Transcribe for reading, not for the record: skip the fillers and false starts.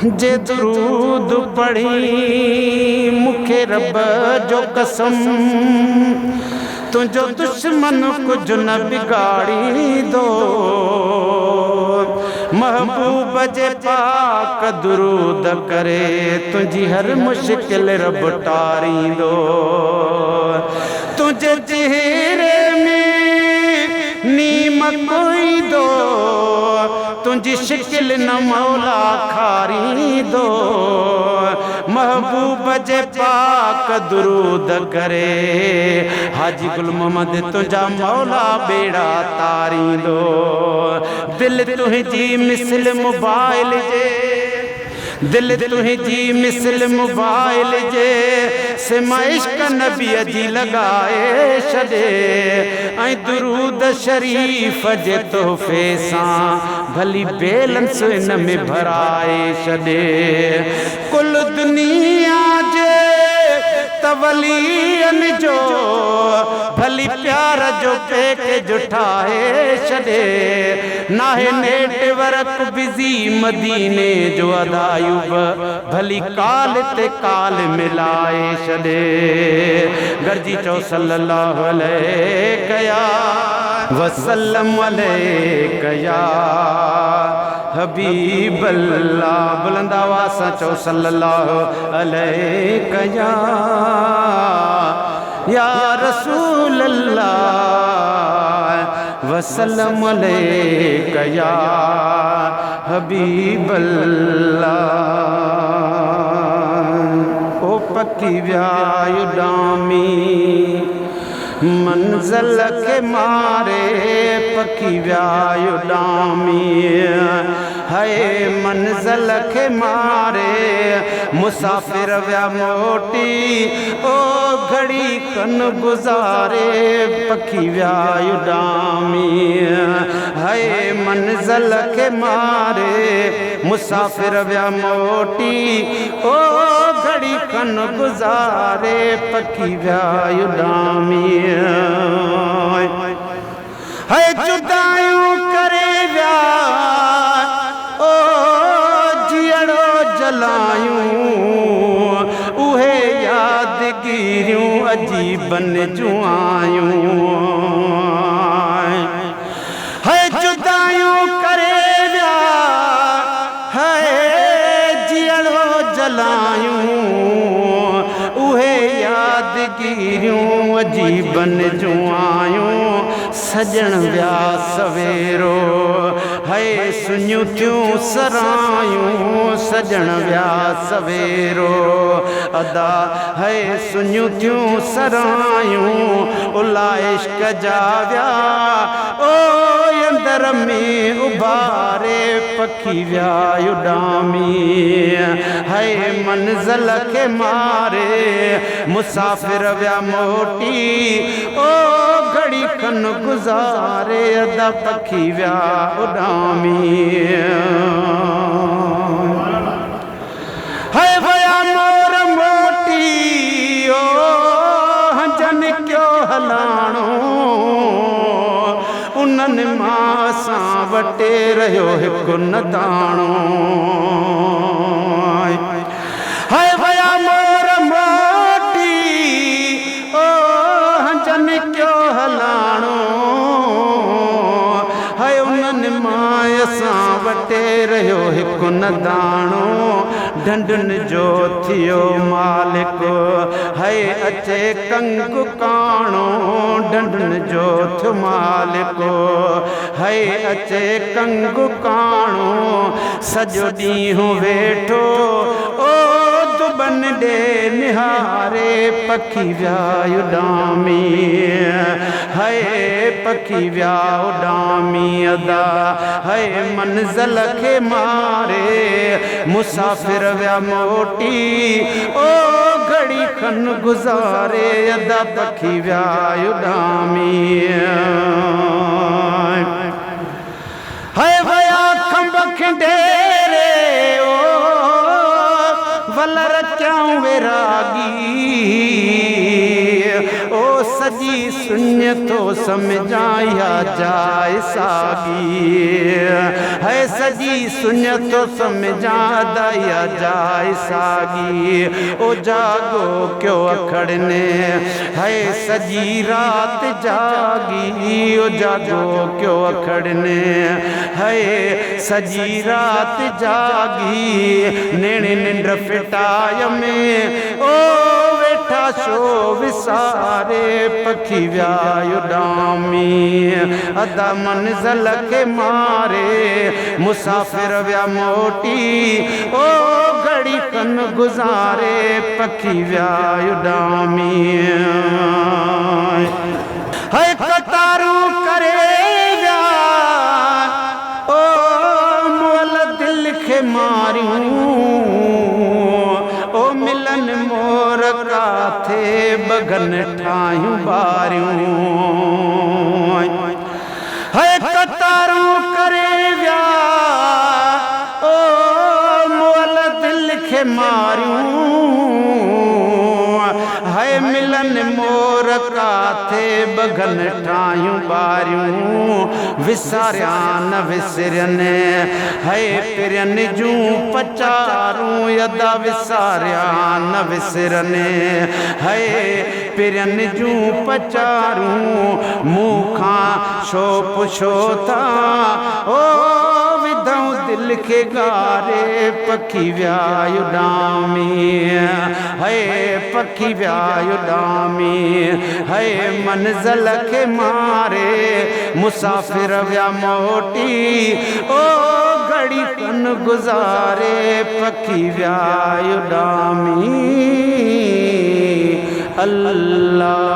जे दुरूद पढ़ी मुखे रब जो कसम तुझो दुश्मन कुछ न बिगाड़ी दो। महबूब जे पाक दुरूद करे तुझी हर मुश्किल रब टारी दो। तुझे चेहरे में नीम कोई दो तुझी शिकिल न मौला खारी दो। महबूब जे पाक दुरूद करे हाजी गुल मोहम्मद तुझा मौला बेड़ा तारी दो। दिल तुझी मिसल मोबाइल जे दिल तुझी मिसल मोबाइल जे सिमा इश्क नबी जी लगाए छॾे ऐं दुरूद शरीफ़ जे तोहफ़े सां भली बैलेंस इन में भराए छॾे। कुल दुनिया जे तवलियन जो भली प्यार जो पैकेज उठाए छॾे। नाहे नेटवर्क बिज़ी मदीने जो अदायूब भली काल ते काल मिलाए छॾे। गरजी चओ सल्लल्लाहु अलैहि वसल्लम अलैका हबीब अल्लाह। बुलंद आवाज़ सां चओ सल्लल्लाहु अलैका या रसूल अल्लाह वसल्लम अलैका या हबीब अल्लाह। ओ पकी व्याय उडामी मंज़िल के मारे पकी व्याय उडामी है मंज़िल के मारे मुसाफिर व्या मोटी ओ घड़ी कन गुजारे पखी व्याय उडामी है मंज़िल के मारे मुसाफिर व्या मोटी ओ घड़ी कन गुजारे पखी व्याय उडामी है जुदायूं करे व्या ओ जियड़ो जलायूं उहे यादगिरियूं अजीबन जूं आयूं। है जुदायूं करे व्या है जियड़ो जलायूं उहे यादगिरियूं अजीबन जूं आयूं। सजण व्या सवेरो है सुनियूं थियूं सरायूं सजण व्या सवेरो अदा है सुनियूं थियूं सरायूं उला इश्क जा व्या ओ अंदर में उबारे पखी व्या उडामी है मंज़िल के मारे मुसाफिर व्या मोटी ओ घड़ी खन गुजारे अदा पखी व्या उडामी है वया मोर मोटी ओ जन क्यों हलाणो उन्हनि मां सां वटे रहियो हिकु नदाणो। है वया मोर मोटी ओ जन क्यों हलाणो है उन्हनि मां सां वटे रहियो हिकु नदाणो। ढंढुनि जो थियो मालिक है अचे कंगु काणो ढंढुनि जो थियो मालिक है अचे कंगु काणो। सॼो ॾींहुं वेठो ओ दुबन ॾे निहारे पखी व्या उडामी है पखी व्या उडामी अदा है मंज़िल के मारे मुसाफिर व्या मोटी ओ घड़ी खन गुजारे अदा पखी व्या उडामी है वया खंब खंडेरे ओ वलर क्यों वेरागी ओ सजी सुन तो समझाया जाए सागी है सजी सुन तो समझा दया जाए सागी ओ जागो क्यों अखड़ने है सजी रात जागी ओ जागो क्यों अखड़ने है सजी रात जागी नेण निंड फिटाय में ओ वेठा शो विसारे पखी व्यायु डामी अदा मंज़िल के मारे मुसाफिर व्या मोटी ओ घड़ी कन गुजारे पखी व्यायु डामी है कतारू करे व्या ओ मोल दिल के मारियूं ओ मिलन मोर का थे बगन ठायूं बारियूं है कतारू करे व्या ओ मोल दिल के मारियूं है मिलन मोर का थे बगन ठायूं बारियूं विसारिया न विसरने है पिरन जूं पचारूं यदा विसारिया न विसरने है पिरन जूं पचारूं मुखा शो पुछो था ओ विधऊं दिल के गारे पखी व्यायु डामी है पखी व्यायु डामी है मंज़िल के मारे मुसाफिर व्या मोटी ओ घड़ी कन गुजारे पखी व्यायु डामी अल्लाह।